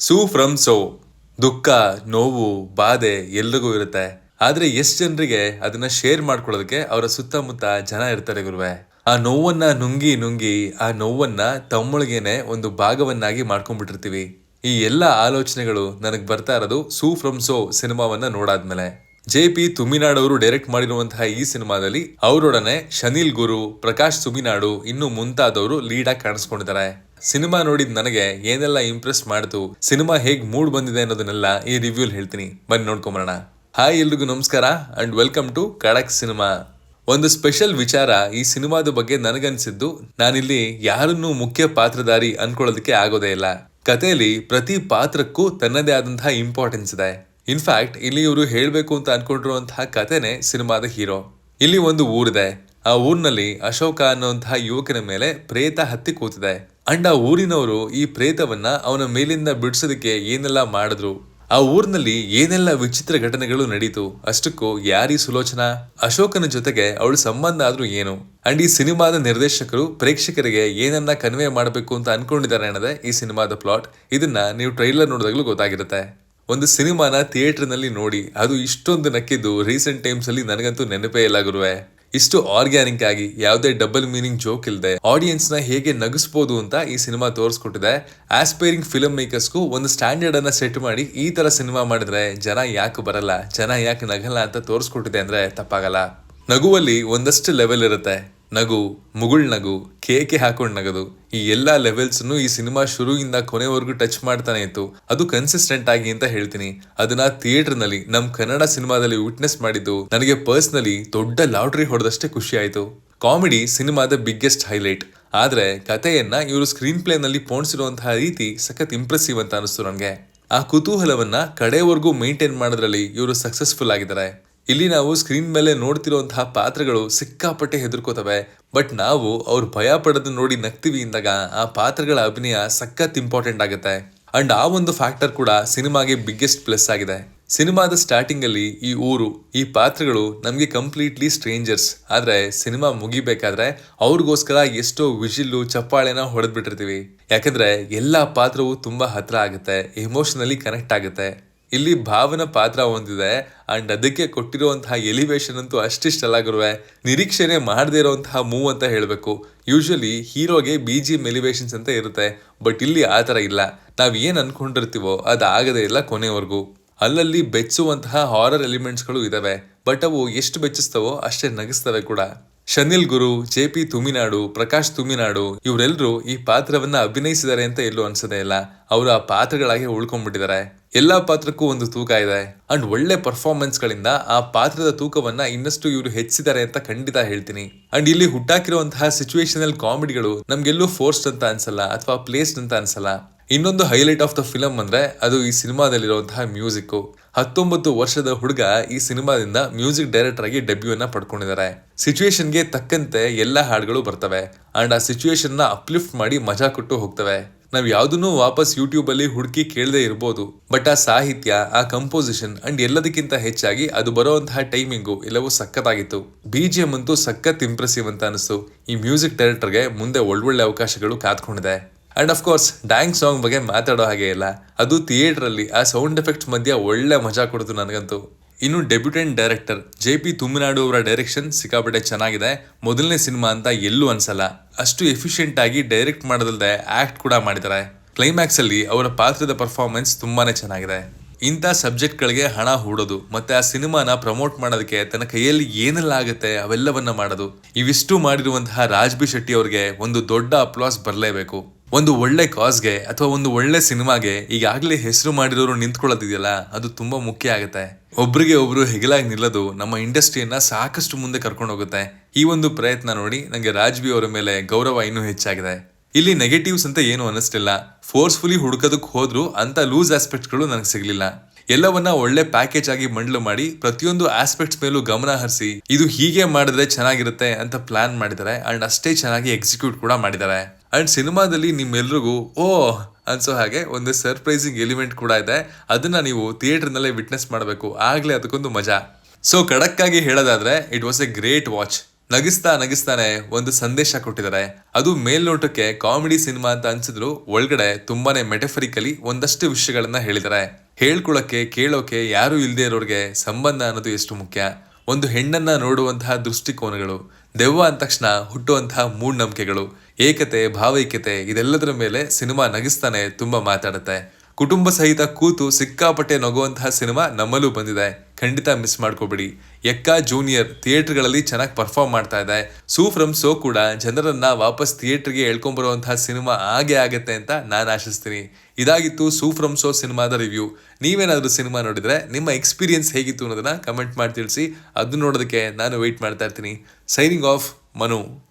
Suu from so ದುಃಖ, ನೋವು, ಬಾಧೆ ಎಲ್ರಿಗೂ ಇರುತ್ತೆ. ಆದ್ರೆ ಎಷ್ಟ್ ಜನರಿಗೆ ಅದನ್ನ ಶೇರ್ ಮಾಡ್ಕೊಳ್ಳೋದಕ್ಕೆ ಅವರ ಸುತ್ತಮುತ್ತ ಜನ ಇರ್ತಾರೆ ಗುರುವೆ. ಆ ನೋವನ್ನ ನುಂಗಿ ನುಂಗಿ ಆ ನೋವನ್ನ ತಮ್ಮೊಳಗೇನೆ ಒಂದು ಭಾಗವನ್ನಾಗಿ ಮಾಡ್ಕೊಂಡ್ಬಿಟ್ಟಿರ್ತೀವಿ. ಈ ಎಲ್ಲ ಆಲೋಚನೆಗಳು ನನಗ್ ಬರ್ತಾ ಇರೋದು ಸೂ ಫ್ರಮ್ ಸೋ ಸಿನಿಮಾವನ್ನ ನೋಡಾದ್ಮೇಲೆ. JP ತುಮಿನಾಡ್ ಅವರು ಡೈರೆಕ್ಟ್ ಮಾಡಿರುವಂತಹ ಈ ಸಿನಿಮಾದಲ್ಲಿ ಅವರೊಡನೆ ಶನಿಲ್ ಗುರು, ಪ್ರಕಾಶ್ ತುಮಿನಾಡು ಇನ್ನು ಮುಂತಾದವರು ಲೀಡ್ ಆಗಿ ಕಾಣಿಸ್ಕೊಂಡಿದ್ದಾರೆ. ಸಿನಿಮಾ ನೋಡಿದ್ ನನಗೆ ಏನೆಲ್ಲ ಇಂಪ್ರೆಸ್ ಮಾಡ್ತು, ಸಿನಿಮಾ ಹೇಗ್ ಮೂಡ್ ಬಂದಿದೆ ಅನ್ನೋದನ್ನೆಲ್ಲ ಈ ರಿವ್ಯೂಲ್ ಹೇಳ್ತೀನಿ, ಬನ್ನಿ ನೋಡ್ಕೊಂಬರೋಣ. ಹಾಯ್ ಎಲ್ರಿಗೂ ನಮಸ್ಕಾರ ಅಂಡ್ ವೆಲ್ಕಮ್ ಟು ಖಡಕ್ ಸಿನಿಮಾ. ಒಂದು ಸ್ಪೆಷಲ್ ವಿಚಾರ ಈ ಸಿನಿಮಾದ ಬಗ್ಗೆ ನನಗನ್ಸಿದ್ದು, ನಾನಿಲ್ಲಿ ಯಾರನ್ನೂ ಮುಖ್ಯ ಪಾತ್ರಧಾರಿ ಅನ್ಕೊಳ್ಳೋದಕ್ಕೆ ಆಗೋದೇ ಇಲ್ಲ. ಕಥೆಯಲ್ಲಿ ಪ್ರತಿ ಪಾತ್ರಕ್ಕೂ ತನ್ನದೇ ಆದಂತಹ ಇಂಪಾರ್ಟೆನ್ಸ್ ಇದೆ. ಇನ್ಫ್ಯಾಕ್ಟ್ ಇಲ್ಲಿ ಇವರು ಹೇಳ್ಬೇಕು ಅಂತ ಅನ್ಕೊಂಡಿರುವಂತಹ ಕಥೆನೆ ಸಿನಿಮಾದ ಹೀರೋ. ಇಲ್ಲಿ ಒಂದು ಊರಿದೆ. ಆ ಊರಿನಲ್ಲಿ ಅಶೋಕ ಅನ್ನುವಂತಹ ಯುವಕನ ಮೇಲೆ ಪ್ರೇತ ಹತ್ತಿ ಕೂತಿದೆ. ಅಂಡ್ ಆ ಊರಿನವರು ಈ ಪ್ರೇತವನ್ನ ಅವನ ಮೇಲಿಂದ ಬಿಡಿಸೋದಕ್ಕೆ ಏನೆಲ್ಲ ಮಾಡಿದ್ರು, ಆ ಊರಿನಲ್ಲಿ ಏನೆಲ್ಲ ವಿಚಿತ್ರ ಘಟನೆಗಳು ನಡೀತು, ಅಷ್ಟಕ್ಕೂ ಯಾರೀ ಸುಲೋಚನಾ, ಅಶೋಕನ ಜೊತೆಗೆ ಅವಳ ಸಂಬಂಧ ಆದ್ರೂ ಏನು, ಅಂಡ್ ಈ ಸಿನಿಮಾದ ನಿರ್ದೇಶಕರು ಪ್ರೇಕ್ಷಕರಿಗೆ ಏನನ್ನ ಕನ್ವೆ ಮಾಡಬೇಕು ಅಂತ ಅನ್ಕೊಂಡಿದ್ದಾರೆ ಅನ್ನೋದೇ ಈ ಸಿನಿಮಾದ ಪ್ಲಾಟ್. ಇದನ್ನ ನೀವು ಟ್ರೈಲರ್ ನೋಡಿದಾಗ್ಲೂ ಗೊತ್ತಾಗಿರುತ್ತೆ. ಒಂದು ಸಿನಿಮಾನ ಥಿಯೇಟರ್ ನಲ್ಲಿ ನೋಡಿ ಅದು ಇಷ್ಟೊಂದು ನಕ್ಕಿದ್ದು ರೀಸೆಂಟ್ ಟೈಮ್ಸ್ ಅಲ್ಲಿ ನನಗಂತೂ ನೆನಪೇ ಇಲ್ಲ ಗುರುವೆ. ಇಷ್ಟು ಆರ್ಗ್ಯಾನಿಕ್ ಆಗಿ ಯಾವುದೇ ಡಬಲ್ ಮೀನಿಂಗ್ ಜೋಕ್ ಇಲ್ಲದೆ ಆಡಿಯನ್ಸ್ ನ ಹೇಗೆ ನಗಿಸಬಹುದು ಅಂತ ಈ ಸಿನಿಮಾ ತೋರಿಸ್ಕೊಟ್ಟಿದೆ. ಆಸ್ಪೈರಿಂಗ್ ಫಿಲ್ಮ್ ಮೇಕರ್ಸ್ಗೂ ಒಂದು ಸ್ಟ್ಯಾಂಡರ್ಡ್ ಅನ್ನ ಸೆಟ್ ಮಾಡಿ ಈ ತರ ಸಿನಿಮಾ ಮಾಡಿದ್ರೆ ಜನ ಯಾಕೆ ಬರಲ್ಲ, ಜನ ಯಾಕೆ ನಗಲ್ಲ ಅಂತ ತೋರಿಸ್ಕೊಟ್ಟಿದೆ ಅಂದ್ರೆ ತಪ್ಪಾಗಲ್ಲ. ನಗುವಲ್ಲಿ ಒಂದಷ್ಟು ಲೆವೆಲ್ ಇರುತ್ತೆ. ನಗು, ಮುಗುಳ್ ನಗು, ಕೇಕೆ ಹಾಕೊಂಡ್ ನಗದು, ಈ ಎಲ್ಲಾ ಲೆವೆಲ್ಸ್ ಈ ಸಿನಿಮಾ ಶುರುವಿಂದ ಕೊನೆವರೆಗೂ ಟಚ್ ಮಾಡ್ತಾನೆ ಇತ್ತು. ಅದು ಕನ್ಸಿಸ್ಟೆಂಟ್ ಆಗಿ ಅಂತ ಹೇಳ್ತೀನಿ. ಅದನ್ನ ಥಿಯೇಟರ್ ನಲ್ಲಿ ನಮ್ ಕನ್ನಡ ಸಿನಿಮಾದಲ್ಲಿ ವಿಟ್ನೆಸ್ ಮಾಡಿದ್ದು ನನಗೆ ಪರ್ಸನಲಿ ದೊಡ್ಡ ಲಾಟ್ರಿ ಹೊಡೆದಷ್ಟೇ ಖುಷಿ ಆಯ್ತು. ಕಾಮಿಡಿ ಸಿನಿಮಾದ ಬಿಗ್ಗೆಸ್ಟ್ ಹೈಲೈಟ್. ಆದ್ರೆ ಕಥೆಯನ್ನ ಇವರು ಸ್ಕ್ರೀನ್ ಪ್ಲೇ ನಲ್ಲಿ ಪೋಣಿಸಿರುವಂತಹ ರೀತಿ ಸಖತ್ ಇಂಪ್ರೆಸಿವ್ ಅಂತ ಅನಿಸ್ತು ನನಗೆ. ಆ ಕುತೂಹಲವನ್ನ ಕಡೆವರೆಗೂ ಮೇಂಟೈನ್ ಮಾಡೋದ್ರಲ್ಲಿ ಇವರು ಸಕ್ಸಸ್ಫುಲ್ ಆಗಿದ್ದಾರೆ. ಇಲ್ಲಿ ನಾವು ಸ್ಕ್ರೀನ್ ಮೇಲೆ ನೋಡ್ತಿರುವಂತಹ ಪಾತ್ರಗಳು ಸಿಕ್ಕಾಪಟ್ಟೆ ಹೆದರ್ಕೋತವೆ, ಬಟ್ ನಾವು ಅವ್ರು ಭಯ ಪಡೋದು ನೋಡಿ ನಗ್ತೀವಿ ಇಂದಾಗ ಆ ಪಾತ್ರಗಳ ಅಭಿನಯ ಸಖತ್ ಇಂಪಾರ್ಟೆಂಟ್ ಆಗುತ್ತೆ. ಅಂಡ್ ಆ ಒಂದು ಫ್ಯಾಕ್ಟರ್ ಕೂಡ ಸಿನಿಮಾಗೆ ಬಿಗ್ಗೆಸ್ಟ್ ಪ್ಲಸ್ ಆಗಿದೆ. ಸಿನಿಮಾದ ಸ್ಟಾರ್ಟಿಂಗ್ ಅಲ್ಲಿ ಈ ಊರು, ಈ ಪಾತ್ರಗಳು ನಮ್ಗೆ ಕಂಪ್ಲೀಟ್ಲಿ ಸ್ಟ್ರೇಂಜರ್ಸ್. ಆದ್ರೆ ಸಿನಿಮಾ ಮುಗಿಬೇಕಾದ್ರೆ ಅವ್ರಿಗೋಸ್ಕರ ಎಷ್ಟೋ ವಿಜಿಲ್ಲು ಚಪ್ಪಾಳೆನ ಹೊಡೆದ್ಬಿಟ್ಟಿರ್ತೀವಿ. ಯಾಕಂದ್ರೆ ಎಲ್ಲಾ ಪಾತ್ರವು ತುಂಬಾ ಹತ್ರ ಆಗುತ್ತೆ, ಎಮೋಷನಲಿ ಕನೆಕ್ಟ್ ಆಗುತ್ತೆ. ಇಲ್ಲಿ ಭಾವನ ಪಾತ್ರ ಹೊಂದಿದೆ ಅಂಡ್ ಅದಕ್ಕೆ ಕೊಟ್ಟಿರುವಂತಹ ಎಲಿವೇಶನ್ ಅಂತೂ ಅಷ್ಟಿಷ್ಟಲ್ಲ ಗುರುವೆ. ನಿರೀಕ್ಷೆನೆ ಮಾಡದೇ ಇರುವಂತಹ ಮೂವ್ ಅಂತ ಹೇಳ್ಬೇಕು. ಯೂಶಲಿ ಹೀರೋಗೆ BGM ಎಲಿವೇಶನ್ಸ್ ಅಂತ ಇರುತ್ತೆ, ಬಟ್ ಇಲ್ಲಿ ಆ ತರ ಇಲ್ಲ. ನಾವ್ ಏನ್ ಅನ್ಕೊಂಡಿರ್ತೀವೋ ಅದಾಗದೇ ಇಲ್ಲ ಕೊನೆವರೆಗೂ. ಅಲ್ಲಲ್ಲಿ ಬೆಚ್ಚುವಂತಹ ಹಾರರ್ ಎಲಿಮೆಂಟ್ಸ್ಗಳು ಇದಾವೆ, ಬಟ್ ಅವು ಎಷ್ಟು ಬೆಚ್ಚಿಸ್ತವೋ ಅಷ್ಟೇ ನಗಿಸ್ತವೆ ಕೂಡ. ಶನಿಲ್ ಗುರು, JP ತುಮಿನಾಡು, ಪ್ರಕಾಶ್ ತುಮಿನಾಡು ಇವರೆಲ್ಲರೂ ಈ ಪಾತ್ರವನ್ನ ಅಭಿನಯಿಸಿದ್ದಾರೆ ಅಂತ ಎಲ್ಲೂ ಅನ್ಸದೇ ಇಲ್ಲ. ಅವರು ಆ ಪಾತ್ರಗಳಾಗಿ ಉಳ್ಕೊಂಡ್ಬಿಟ್ಟಿದ್ದಾರೆ. ಎಲ್ಲಾ ಪಾತ್ರಕ್ಕೂ ಒಂದು ತೂಕ ಇದೆ ಅಂಡ್ ಒಳ್ಳೆ ಪರ್ಫಾರ್ಮೆನ್ಸ್ ಗಳಿಂದ ಆ ಪಾತ್ರದ ತೂಕವನ್ನ ಇನ್ನಷ್ಟು ಇವರು ಹೆಚ್ಚಿದ್ದಾರೆ ಅಂತ ಖಂಡಿತ ಹೇಳ್ತೀನಿ. ಅಂಡ್ ಇಲ್ಲಿ ಹುಟ್ಟಾಕಿರುವಂತಹ ಸಿಚುವೇಶನಲ್ ಕಾಮಿಡಿಗಳು ನಮ್ಗೆಲ್ಲೂ ಫೋರ್ಸ್ಡ್ ಅಂತ ಅನ್ಸಲ್ಲ ಅಥವಾ ಪ್ಲೇಸ್ಡ್ ಅಂತ ಅನ್ಸಲ್ಲ. ಇನ್ನೊಂದು ಹೈಲೈಟ್ ಆಫ್ ದ ಫಿಲಮ್ ಅಂದ್ರೆ ಅದು ಈ ಸಿನಿಮಾದಲ್ಲಿರುವಂತಹ ಮ್ಯೂಸಿಕ್. 19 ವರ್ಷದ ಹುಡುಗ ಈ ಸಿನಿಮಾದಿಂದ ಮ್ಯೂಸಿಕ್ ಡೈರೆಕ್ಟರ್ ಆಗಿ ಡೆಬ್ಯೂ ಅನ್ನ ಪಡ್ಕೊಂಡಿದ್ದಾರೆ. ಸಿಚುವೇಶನ್ಗೆ ತಕ್ಕಂತೆ ಎಲ್ಲಾ ಹಾಡುಗಳು ಬರ್ತವೆ ಅಂಡ್ ಆ ಸಿಚುವೇಶನ್ ನ ಅಪ್ಲಿಫ್ಟ್ ಮಾಡಿ ಮಜಾ ಕೊಟ್ಟು ಹೋಗ್ತವೆ. ನಾವ್ ಯಾವ್ದನ್ನು ವಾಪಸ್ ಯೂಟ್ಯೂಬ್ ಅಲ್ಲಿ ಹುಡುಕಿ ಕೇಳದೆ ಇರ್ಬೋದು, ಬಟ್ ಆ ಸಾಹಿತ್ಯ, ಆ ಕಂಪೋಸಿಷನ್ ಅಂಡ್ ಎಲ್ಲದಕ್ಕಿಂತ ಹೆಚ್ಚಾಗಿ ಅದು ಬರುವಂತಹ ಟೈಮಿಂಗು ಎಲ್ಲವೂ ಸಖತ್ತಾಗಿತ್ತು. BGM ಅಂತೂ ಸಖತ್ ಇಂಪ್ರೆಸಿವ್ ಅಂತ ಅನಿಸ್ತು. ಈ ಮ್ಯೂಸಿಕ್ ಡೈರೆಕ್ಟರ್ಗೆ ಮುಂದೆ ಒಳ್ಳೊಳ್ಳೆ ಅವಕಾಶಗಳು ಕಾದ್ಕೊಂಡಿದೆ. ಅಂಡ್ ಆಫ್ ಕೋರ್ಸ್ ಡ್ಯಾಂಗ್ ಸಾಂಗ್ ಬಗ್ಗೆ ಮಾತಾಡೋ ಹಾಗೆ ಇಲ್ಲ. ಅದು ಥಿಯೇಟರ್ ಅಲ್ಲಿ ಆ ಸೌಂಡ್ ಎಫೆಕ್ಟ್ಸ್ ಮಧ್ಯೆ ಒಳ್ಳೆ ಮಜಾ ಕೊಡ್ತು ನನಗಂತೂ. ಇನ್ನು ಡೆಬ್ಯೂಟೆಂಟ್ ಡೈರೆಕ್ಟರ್ JP ತುಮಿನಾಡು ಅವರ ಡೈರೆಕ್ಷನ್ ಸಿಕ್ಕಾಪಟ್ಟೆ ಚೆನ್ನಾಗಿದೆ. ಮೊದಲನೇ ಸಿನಿಮಾ ಅಂತ ಎಲ್ಲೂ ಅನ್ಸಲ್ಲ. ಅಷ್ಟು ಎಫಿಷಿಯೆಂಟ್ ಆಗಿ ಡೈರೆಕ್ಟ್ ಮಾಡೋದಲ್ಲದೆ ಆಕ್ಟ್ ಕೂಡ ಮಾಡಿದ್ದಾರೆ. ಕ್ಲೈಮ್ಯಾಕ್ಸ್ ಅಲ್ಲಿ ಅವರ ಪಾತ್ರದ ಪರ್ಫಾರ್ಮೆನ್ಸ್ ತುಂಬಾನೇ ಚೆನ್ನಾಗಿದೆ. ಇಂಥ ಸಬ್ಜೆಕ್ಟ್ ಗಳಿಗೆ ಹಣ ಹೂಡೋದು ಮತ್ತೆ ಆ ಸಿನಿಮಾನ ಪ್ರಮೋಟ್ ಮಾಡೋದಕ್ಕೆ ತನ್ನ ಕೈಯಲ್ಲಿ ಏನೆಲ್ಲ ಆಗುತ್ತೆ ಅವೆಲ್ಲವನ್ನ ಮಾಡೋದು, ಇವಿಷ್ಟು ಮಾಡಿರುವಂತಹ ರಾಜ್ ಬಿ ಶೆಟ್ಟಿ ಅವ್ರಿಗೆ ಒಂದು ದೊಡ್ಡ ಅಪ್ಲಾಸ್ ಬರಲೇಬೇಕು. ಒಂದು ಒಳ್ಳೆ ಕಾಸ್ಗೆ ಅಥವಾ ಒಂದು ಒಳ್ಳೆ ಸಿನಿಮಾಗೆ ಈಗಾಗಲೇ ಹೆಸರು ಮಾಡಿರೋರು ನಿಂತ್ಕೊಳ್ಳೋದಿದೆಯಲ್ಲ, ಅದು ತುಂಬಾ ಮುಖ್ಯ ಆಗುತ್ತೆ. ಒಬ್ರಿಗೆ ಒಬ್ರು ಹೆಗಲಾಗಿ ನಿಲ್ಲೋದು ನಮ್ಮ ಇಂಡಸ್ಟ್ರಿಯನ್ನ ಸಾಕಷ್ಟು ಮುಂದೆ ಕರ್ಕೊಂಡು ಹೋಗುತ್ತೆ. ಈ ಒಂದು ಪ್ರಯತ್ನ ನೋಡಿ ನಂಗೆ ರಾಜ್ ಬಿ ಅವರ ಮೇಲೆ ಗೌರವ ಇನ್ನೂ ಹೆಚ್ಚಾಗಿದೆ. ಇಲ್ಲಿ ನೆಗೆಟಿವ್ಸ್ ಅಂತ ಏನು ಅನ್ನಿಸ್ತಿಲ್ಲ. ಫೋರ್ಸ್ಫುಲಿ ಹುಡುಕೋದಕ್ಕೆ ಹೋದ್ರು ಅಂತ ಲೂಸ್ ಆಸ್ಪೆಕ್ಟ್ಸ್ ಗಳು ನನಗೆ ಸಿಗ್ಲಿಲ್ಲ. ಎಲ್ಲವನ್ನ ಒಳ್ಳೆ ಪ್ಯಾಕೇಜ್ ಆಗಿ ಬಂಡ್ಲು ಮಾಡಿ ಪ್ರತಿಯೊಂದು ಆಸ್ಪೆಕ್ಟ್ಸ್ ಮೇಲೂ ಗಮನ ಹರಿಸಿ ಇದು ಹೀಗೆ ಮಾಡಿದ್ರೆ ಚೆನ್ನಾಗಿರುತ್ತೆ ಅಂತ ಪ್ಲಾನ್ ಮಾಡಿದ್ದಾರೆ ಅಂಡ್ ಅಷ್ಟೇ ಚೆನ್ನಾಗಿ ಎಕ್ಸಿಕ್ಯೂಟ್ ಕೂಡ ಮಾಡಿದ್ದಾರೆ. ಅಂಡ್ ಸಿನಿಮಾದಲ್ಲಿ ನಿಮ್ಮೆಲ್ರಿಗೂ ಓ ಅನ್ಸೋ ಹಾಗೆ ಒಂದು ಸರ್ಪ್ರೈಸಿಂಗ್ ಎಲಿಮೆಂಟ್ ಕೂಡ ಇದೆ. ಅದನ್ನ ನೀವು ಥಿಯೇಟರ್ ನಲ್ಲೇ ವಿಟ್ನೆಸ್ ಮಾಡಬೇಕು, ಆಗ್ಲೇ ಅದಕ್ಕೊಂದು ಮಜಾ. ಸೊ ಖಡಕ್ ಆಗಿ ಹೇಳೋದಾದ್ರೆ it was a great watch. ನಗಿಸ್ತಾ ನಗಿಸ್ತಾನೆ ಒಂದು ಸಂದೇಶ ಕೊಟ್ಟಿದ್ದಾರೆ. ಅದು ಮೇಲ್ನೋಟಕ್ಕೆ ಕಾಮಿಡಿ ಸಿನಿಮಾ ಅಂತ ಅನ್ಸಿದ್ರು ಒಳಗಡೆ ತುಂಬಾನೇ ಮೆಟಫರಿಕಲಿ ಒಂದಷ್ಟು ವಿಷಯಗಳನ್ನ ಹೇಳಿದ್ದಾರೆ. ಹೇಳ್ಕೊಳಕ್ಕೆ ಕೇಳೋಕೆ ಯಾರು ಇಲ್ದೇ ಇರೋರ್ಗೆ ಸಂಬಂಧ ಅನ್ನೋದು ಎಷ್ಟು ಮುಖ್ಯ, ಒಂದು ಹೆಣ್ಣನ್ನ ನೋಡುವಂತಹ ದೃಷ್ಟಿಕೋನಗಳು, ದೆವ್ವ ಅಂದ ತಕ್ಷಣ ಹುಟ್ಟುವಂತಹ ಮೂಢನಂಬಿಕೆಗಳು, ಏಕತೆ ಭಾವೈಕ್ಯತೆ, ಇದೆಲ್ಲದರ ಮೇಲೆ ಸಿನಿಮಾ ನಗಿಸ್ತಾನೆ ತುಂಬಾ ಮಾತಾಡುತ್ತೆ. ಕುಟುಂಬ ಸಹಿತ ಕೂತು ಸಿಕ್ಕಾಪಟ್ಟೆ ನಗುವಂತಹ ಸಿನಿಮಾ ನಮ್ಮಲ್ಲೂ ಬಂದಿದೆ, ಖಂಡಿತ ಮಿಸ್ ಮಾಡ್ಕೋಬೇಡಿ. ಎಕ್ಕಾ ಜೂನಿಯರ್ ಥಿಯೇಟರ್ಗಳಲ್ಲಿ ಚೆನ್ನಾಗಿ ಪರ್ಫಾರ್ಮ್ ಮಾಡ್ತಾ ಇದೆ. ಸೂ ಫ್ರಮ್ ಸೋ ಕೂಡ ಜನರನ್ನ ವಾಪಸ್ ಥಿಯೇಟರ್ಗೆ ಎಳ್ಕೊಂಡ್ಬರುವಂತಹ ಸಿನಿಮಾ ಆಗತ್ತೆ ಅಂತ ನಾನು ಆಶಿಸ್ತೀನಿ. ಇದಾಗಿತ್ತು ಸೂ ಫ್ರಮ್ ಸೋ ಸಿನಿಮಾದ ರಿವ್ಯೂ. ನೀವೇನಾದ್ರೂ ಸಿನಿಮಾ ನೋಡಿದ್ರೆ ನಿಮ್ಮ ಎಕ್ಸ್ಪೀರಿಯನ್ಸ್ ಹೇಗಿತ್ತು ಅನ್ನೋದನ್ನ ಕಮೆಂಟ್ ಮಾಡಿ ತಿಳಿಸಿ. ಅದು ನೋಡೋದಕ್ಕೆ ನಾನು ವೆಯ್ಟ್ ಮಾಡ್ತಾ ಇರ್ತೀನಿ. Signing off, Manu.